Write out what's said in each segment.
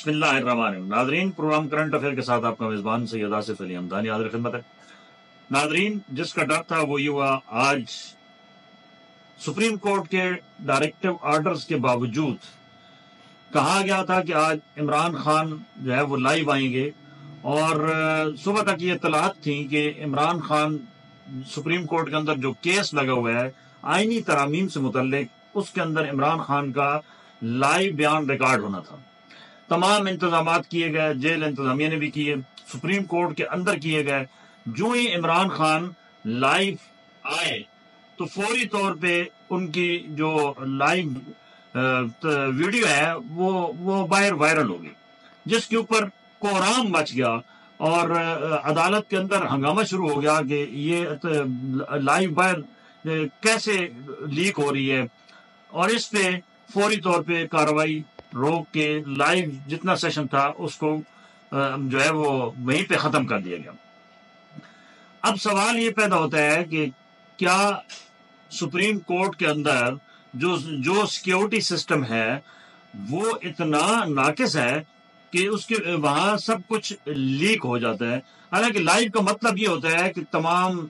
बिस्मिल्लाहिर्रहमानिर्रहीम। Nadreen, programme current affair के साथ आपका मेजबान सैयद आसिफ अली हमदानी हाजिर खिदमत है। नादरीन, जिसका डर था वो ये हुआ, आज सुप्रीम कोर्ट के डायरेक्टिव ऑर्डर्स के बावजूद कहा गया था कि आज इमरान खान जो है वो लाइव आएंगे, और सुबह तक ये इत्तलात थी कि इमरान खान सुप्रीम कोर्ट के अंदर जो केस लगा हुआ है आईनी तरामीम से मुतल्लिक, उसके अंदर इमरान खान का लाइव बयान रिकॉर्ड होना था। तमाम इंतजामात किए गए, जेल इंतजामिया ने भी किए, सुप्रीम कोर्ट के अंदर किए गए। जो ही इमरान खान लाइव आए तो फौरी तौर पे उनकी जो लाइव वीडियो है वो बाहर वायरल हो गई, जिसके ऊपर कोहराम मच गया और अदालत के अंदर हंगामा शुरू हो गया कि ये लाइव बाहर कैसे लीक हो रही है, और इस पे फौरी तौर पे कार्रवाई रोक के लाइव जितना सेशन था उसको जो है वो वहीं पे खत्म कर दिया गया। अब सवाल ये पैदा होता है कि क्या सुप्रीम कोर्ट के अंदर जो सिक्योरिटी सिस्टम है वो इतना नाकिस है कि उसके वहां सब कुछ लीक हो जाता है। हालांकि लाइव का मतलब ये होता है कि तमाम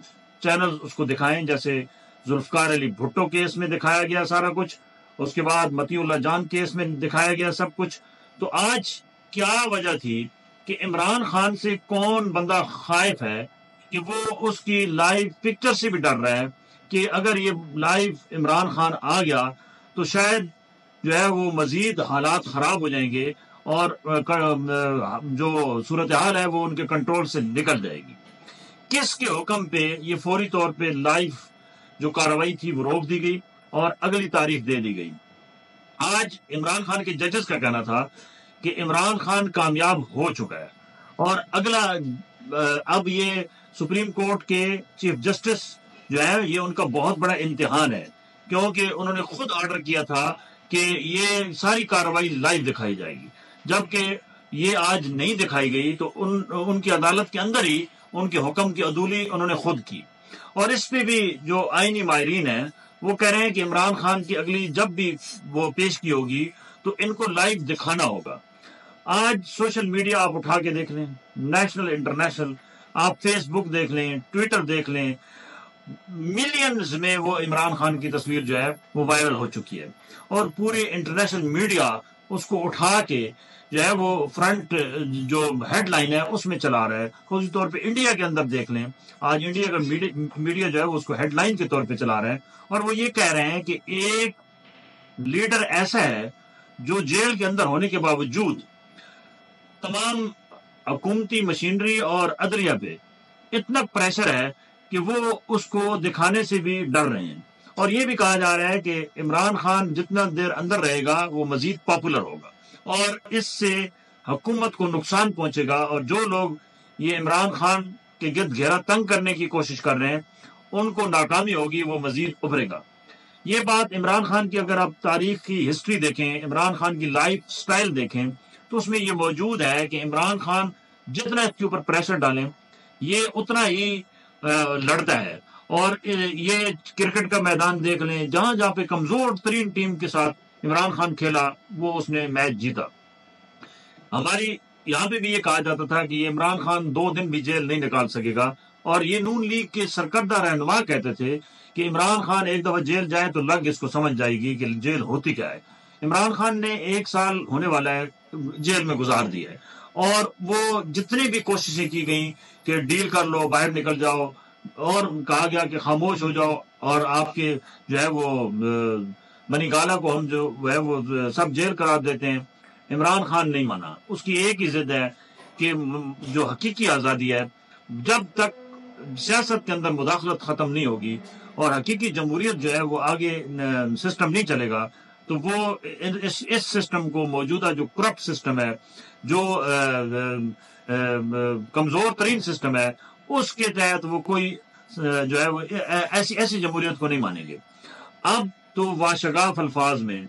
चैनल उसको दिखाएं, जैसे जुल्फकार अली भुट्टो केस में दिखाया गया सारा कुछ, उसके बाद मतीउल्लाह जान केस में दिखाया गया सब कुछ। तो आज क्या वजह थी कि इमरान खान से कौन बंदा खाइफ है कि वो उसकी लाइव पिक्चर से भी डर रहा है कि अगर ये लाइव इमरान खान आ गया तो शायद जो है वो मजीद हालात खराब हो जाएंगे और जो सूरत हाल है वो उनके कंट्रोल से निकल जाएगी। किसके हुक्म पे ये फौरी तौर पे लाइव जो कार्रवाई थी वो रोक दी गई और अगली तारीख दे दी गई। आज इमरान खान के जजेस का कहना था कि इमरान खान कामयाब हो चुका है और अगला अब ये सुप्रीम कोर्ट के चीफ जस्टिस जो है ये उनका बहुत बड़ा इम्तिहान है, क्योंकि उन्होंने खुद ऑर्डर किया था कि ये सारी कार्रवाई लाइव दिखाई जाएगी, जबकि ये आज नहीं दिखाई गई। तो उनकी अदालत के अंदर ही उनके हुक्म की अदूली उन्होंने खुद की। और इस पे भी जो आईनी माहिरीन है वो कह रहे हैं कि इमरान खान की अगली जब भी वो पेश की होगी तो इनको लाइव दिखाना होगा। आज सोशल मीडिया आप उठा के देख लें, नेशनल इंटरनेशनल, आप फेसबुक देख लें, ट्विटर देख लें, मिलियंस में वो इमरान खान की तस्वीर जो है वो वायरल हो चुकी है और पूरे इंटरनेशनल मीडिया उसको उठा के जो है वो फ्रंट जो हेडलाइन है उसमें चला रहा है। खास तौर पे इंडिया के अंदर देख लें, आज इंडिया का मीडिया जो है वो उसको हेडलाइन के तौर पे चला रहा है और वो ये कह रहे हैं कि एक लीडर ऐसा है जो जेल के अंदर होने के बावजूद तमाम हुकूमती मशीनरी और अदलिया पे इतना प्रेशर है कि वो उसको दिखाने से भी डर रहे हैं। और ये भी कहा जा रहा है कि इमरान खान जितना देर अंदर रहेगा वो मजीद पॉपुलर होगा और इससे हुकूमत को नुकसान पहुंचेगा, और जो लोग ये इमरान खान के गिर्द घेरा तंग करने की कोशिश कर रहे हैं उनको नाकामी होगी, वो मजीद उभरेगा। ये बात इमरान खान की अगर आप तारीख की हिस्ट्री देखें, इमरान खान की लाइफ स्टाइल देखें तो उसमें ये मौजूद है कि इमरान खान जितना इसके ऊपर प्रेशर डालें ये उतना ही लड़ता है। और ये क्रिकेट का मैदान देख लें, जहां जहां पे कमजोर तरीन टीम के साथ इमरान खान खेला वो उसने मैच जीता। हमारी यहाँ पे भी ये कहा जाता था कि ये इमरान खान 2 दिन भी जेल नहीं निकाल सकेगा, और ये नून लीग के सरकर्दा रहनुमा कहते थे कि इमरान खान एक दफा जेल जाए तो लग इसको समझ जाएगी कि जेल होती क्या है। इमरान खान ने 1 साल होने वाला है जेल में गुजार दिया है, और वो जितनी भी कोशिशें की गई कि डील कर लो, बाहर निकल जाओ, और कहा गया कि खामोश हो जाओ और आपके जो है वो मनीगाला को हम जो है वो सब जेल करार देते हैं, इमरान खान नहीं माना। उसकी एक ही जिद है कि जो हकीकी आज़ादी है, जब तक सियासत के अंदर मुदाखलत ख़त्म नहीं होगी और हकीकी जमहूरियत जो है वो आगे सिस्टम नहीं चलेगा, तो वो इस सिस्टम को, मौजूदा जो करप्ट सिस्टम है, जो कमज़ोर तरीन सिस्टम है, उसके तहत वो कोई जो है वो ऐसी जमहूरियत को नहीं मानेंगे। अब तो वाशगाफ अल्फाज में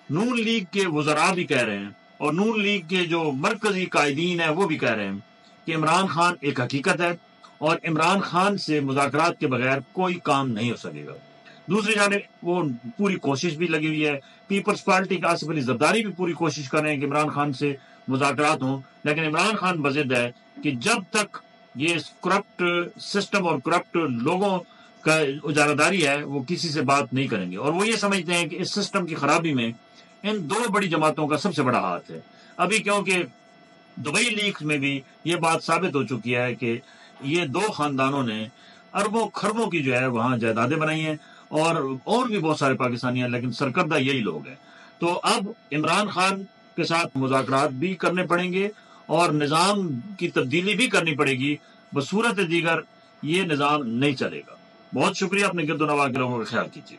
नून लीग के वज़रा भी कह रहे हैं और नून लीग के जो मरकजी कायदीन है वो भी कह रहे हैं कि इमरान खान एक हकीकत है और इमरान खान से मुज़ाकरात के बगैर कोई काम नहीं हो सकेगा। दूसरी जानिब वो पूरी कोशिश भी लगी हुई है, पीपल्स पार्टी का आसिफ अली जरदारी भी पूरी कोशिश कर रहे हैं कि इमरान खान से مذاکرات ہوں، لیکن عمران خان بضد ہے کہ جب تک یہ کرپٹ سسٹم اور کرپٹ لوگوں کا اجارہ داری ہے وہ کسی سے بات نہیں کریں گے، اور وہ یہ سمجھتے ہیں کہ اس سسٹم کی خرابی میں ان دو بڑی جماعتوں کا سب سے بڑا ہاتھ ہے۔ ابھی کیونکہ دبئی لیکس میں بھی یہ بات ثابت ہو چکی ہے کہ یہ دو خاندانوں نے اربوں خربوں کی جو ہے وہاں جائیدادیں بنائی ہیں، اور بھی بہت سارے پاکستانی ہیں، لیکن سرکردہ یہی لوگ ہیں۔ تو اب عمران خان کے ساتھ مذاکرات بھی کرنے پڑیں گے اور نظام کی تبدیلی بھی کرنی پڑے گی، بصورت دیگر یہ نظام نہیں چلے گا۔ بہت شکریہ، اپنے گرد و نواح کے لوگوں کا خیال کیجیے۔